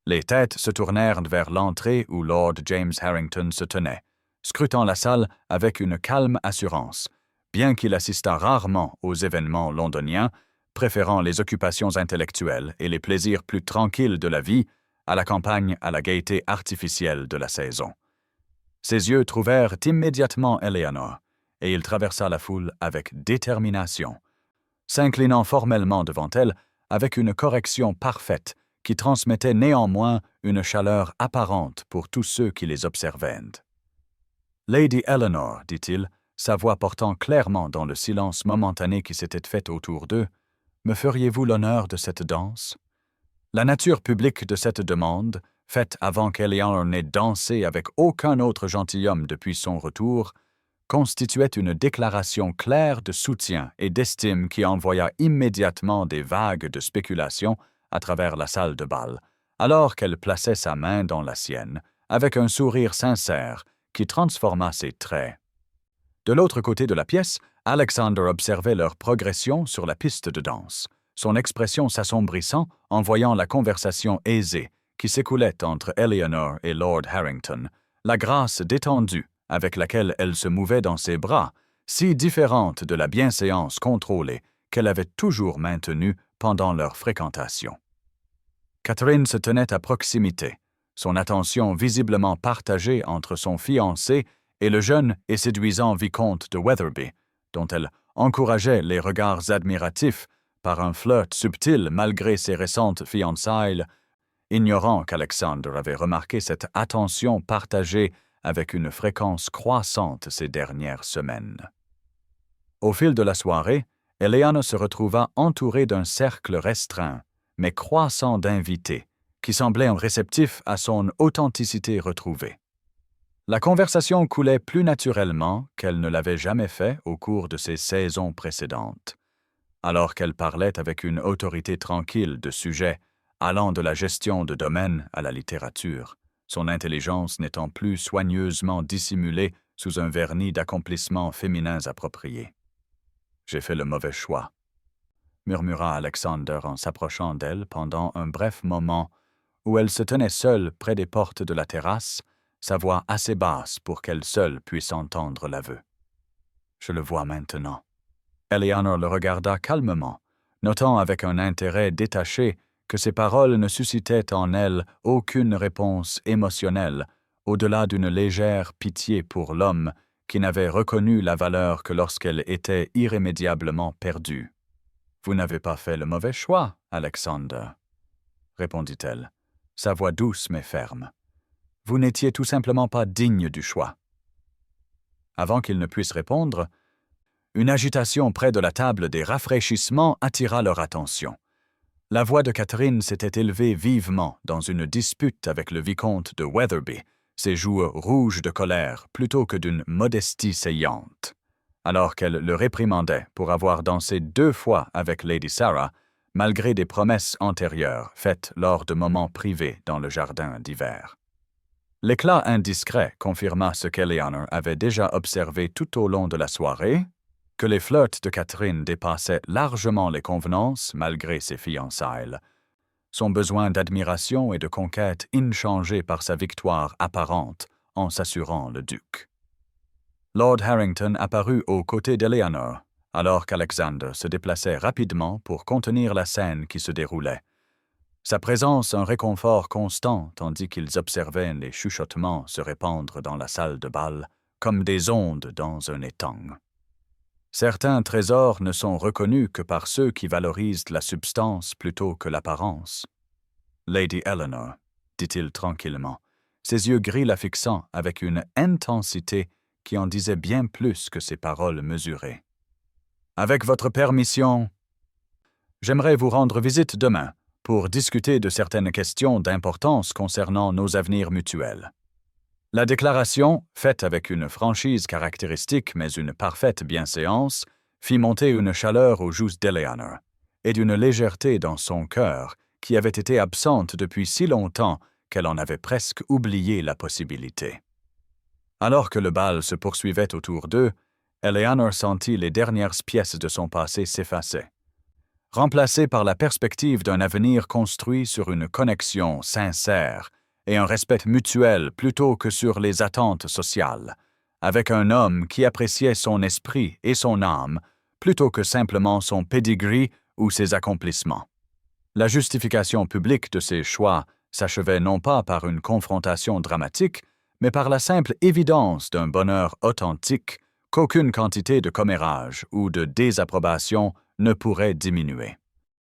Les têtes se tournèrent vers l'entrée où Lord James Harrington se tenait, scrutant la salle avec une calme assurance, bien qu'il assistât rarement aux événements londoniens, préférant les occupations intellectuelles et les plaisirs plus tranquilles de la vie à la campagne à la gaieté artificielle de la saison. Ses yeux trouvèrent immédiatement Eleanor, et il traversa la foule avec détermination, s'inclinant formellement devant elle avec une correction parfaite qui transmettait néanmoins une chaleur apparente pour tous ceux qui les observaient. « Lady Eleanor, dit-il, sa voix portant clairement dans le silence momentané qui s'était fait autour d'eux, me feriez-vous l'honneur de cette danse? » La nature publique de cette demande, faite avant qu'Eleanor n'ait dansé avec aucun autre gentilhomme depuis son retour, constituait une déclaration claire de soutien et d'estime qui envoya immédiatement des vagues de spéculation à travers la salle de bal, alors qu'elle plaçait sa main dans la sienne, avec un sourire sincère qui transforma ses traits. De l'autre côté de la pièce, Alexander observait leur progression sur la piste de danse, son expression s'assombrissant en voyant la conversation aisée qui s'écoulait entre Eleanor et Lord Harrington, la grâce détendue avec laquelle elle se mouvait dans ses bras, si différente de la bienséance contrôlée qu'elle avait toujours maintenue pendant leur fréquentation. Catherine se tenait à proximité, son attention visiblement partagée entre son fiancé et le jeune et séduisant vicomte de Wetherby, dont elle encourageait les regards admiratifs par un flirt subtil malgré ses récentes fiançailles, ignorant qu'Alexander avait remarqué cette attention partagée avec une fréquence croissante ces dernières semaines. Au fil de la soirée, Eleanor se retrouva entourée d'un cercle restreint, mais croissant d'invités, qui semblaient réceptifs à son authenticité retrouvée. La conversation coulait plus naturellement qu'elle ne l'avait jamais fait au cours de ses saisons précédentes, alors qu'elle parlait avec une autorité tranquille de sujets allant de la gestion de domaine à la littérature, son intelligence n'étant plus soigneusement dissimulée sous un vernis d'accomplissements féminins appropriés. « J'ai fait le mauvais choix », murmura Alexander en s'approchant d'elle pendant un bref moment où elle se tenait seule près des portes de la terrasse, sa voix assez basse pour qu'elle seule puisse entendre l'aveu. « Je le vois maintenant. » Eleanor le regarda calmement, notant avec un intérêt détaché que ses paroles ne suscitaient en elle aucune réponse émotionnelle, au-delà d'une légère pitié pour l'homme qui n'avait reconnu la valeur que lorsqu'elle était irrémédiablement perdue. « Vous n'avez pas fait le mauvais choix, Alexander, » répondit-elle, sa voix douce mais ferme. « Vous n'étiez tout simplement pas digne du choix. » Avant qu'il ne puisse répondre, une agitation près de la table des rafraîchissements attira leur attention. La voix de Catherine s'était élevée vivement dans une dispute avec le vicomte de Wetherby, ses joues rouges de colère plutôt que d'une modestie saillante, alors qu'elle le réprimandait pour avoir dansé 2 fois avec Lady Sarah, malgré des promesses antérieures faites lors de moments privés dans le jardin d'hiver. L'éclat indiscret confirma ce qu'Eleanor avait déjà observé tout au long de la soirée, que les flirts de Catherine dépassaient largement les convenances malgré ses fiançailles, son besoin d'admiration et de conquête inchangé par sa victoire apparente en s'assurant le duc. Lord Harrington apparut aux côtés d'Eleanor, alors qu'Alexander se déplaçait rapidement pour contenir la scène qui se déroulait. Sa présence un réconfort constant tandis qu'ils observaient les chuchotements se répandre dans la salle de bal comme des ondes dans un étang. Certains trésors ne sont reconnus que par ceux qui valorisent la substance plutôt que l'apparence. « Lady Eleanor, » dit-il tranquillement, ses yeux gris la fixant avec une intensité qui en disait bien plus que ses paroles mesurées. « Avec votre permission, j'aimerais vous rendre visite demain pour discuter de certaines questions d'importance concernant nos avenirs mutuels. » La déclaration, faite avec une franchise caractéristique mais une parfaite bienséance, fit monter une chaleur aux joues d'Eleanor, et d'une légèreté dans son cœur qui avait été absente depuis si longtemps qu'elle en avait presque oublié la possibilité. Alors que le bal se poursuivait autour d'eux, Eleanor sentit les dernières pièces de son passé s'effacer, remplacées par la perspective d'un avenir construit sur une connexion sincère et un respect mutuel plutôt que sur les attentes sociales, avec un homme qui appréciait son esprit et son âme plutôt que simplement son pedigree ou ses accomplissements. La justification publique de ses choix s'achevait non pas par une confrontation dramatique, mais par la simple évidence d'un bonheur authentique qu'aucune quantité de commérage ou de désapprobation ne pourrait diminuer.